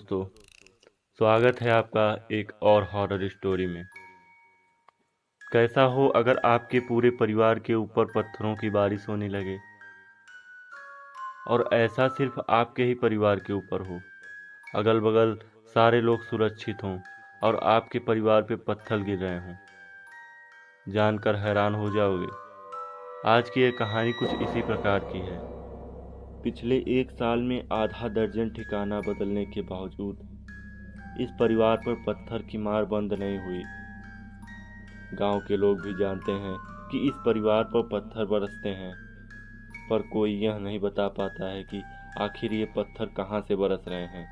दोस्तों, स्वागत है आपका एक और हॉरर स्टोरी में। कैसा हो अगर आपके पूरे परिवार के ऊपर पत्थरों की बारिश होने लगे और ऐसा सिर्फ आपके ही परिवार के ऊपर हो, अगल बगल सारे लोग सुरक्षित हों और आपके परिवार पे पत्थर गिर रहे हों। जानकर हैरान हो जाओगे। आज की ये कहानी कुछ इसी प्रकार की है। पिछले एक साल में आधा दर्जन ठिकाना बदलने के बावजूद इस परिवार पर पत्थर की मार बंद नहीं हुई। गांव के लोग भी जानते हैं कि इस परिवार पर पत्थर बरसते हैं, पर कोई यह नहीं बता पाता है कि आखिर ये पत्थर कहां से बरस रहे हैं।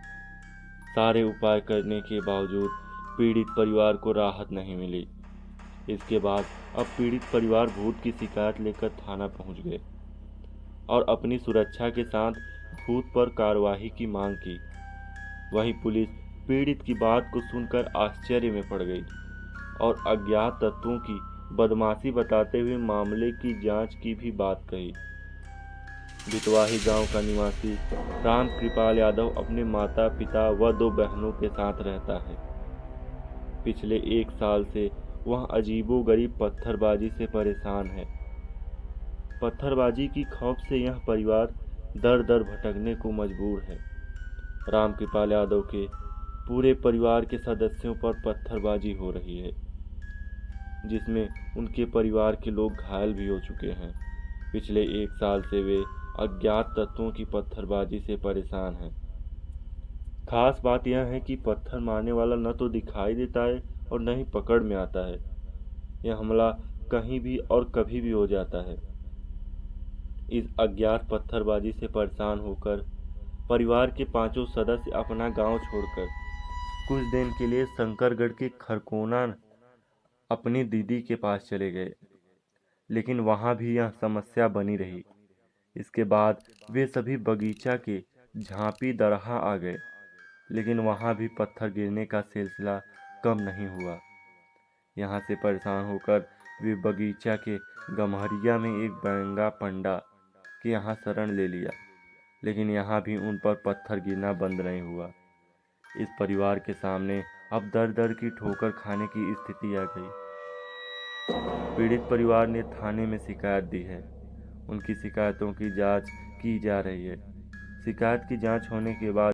सारे उपाय करने के बावजूद पीड़ित परिवार को राहत नहीं मिली। इसके बाद अब पीड़ित परिवार भूत की शिकायत लेकर थाना पहुंच गए और अपनी सुरक्षा के साथ भूत पर कार्रवाई की मांग की। वहीं पुलिस पीड़ित की बात को सुनकर आश्चर्य में पड़ गई और अज्ञात तत्वों की बदमाशी बताते हुए मामले की जांच की भी बात कही। बितवाही गांव का निवासी राम कृपाल यादव अपने माता पिता व 2 बहनों के साथ रहता है। पिछले एक साल से वह अजीबोगरीब पत्थरबाजी से परेशान है। पत्थरबाजी की खौफ से यह परिवार दर दर भटकने को मजबूर है। राम कृपाल यादव के पूरे परिवार के सदस्यों पर पत्थरबाजी हो रही है, जिसमें उनके परिवार के लोग घायल भी हो चुके हैं। पिछले एक साल से वे अज्ञात तत्वों की पत्थरबाजी से परेशान हैं। खास बात यह है कि पत्थर मारने वाला न तो दिखाई देता है और न ही पकड़ में आता है। यह हमला कहीं भी और कभी भी हो जाता है। इस अज्ञात पत्थरबाजी से परेशान होकर परिवार के 5 सदस्य अपना गांव छोड़कर कुछ दिन के लिए शंकरगढ़ के खरकोना अपनी दीदी के पास चले गए, लेकिन वहां भी यह समस्या बनी रही। इसके बाद वे सभी बगीचा के झांपी दरहा आ गए, लेकिन वहां भी पत्थर गिरने का सिलसिला कम नहीं हुआ। यहाँ से परेशान होकर वे बगीचा के गम्हरिया में एक बैंगा पंडा के यहाँ शरण ले लिया, लेकिन यहाँ भी उन पर पत्थर गिरना बंद नहीं हुआ। इस परिवार के सामने अब दर दर की ठोकर खाने की स्थिति आ गई। पीड़ित परिवार ने थाने में शिकायत दी है। उनकी शिकायतों की जांच की जा रही है। शिकायत की जांच होने के बाद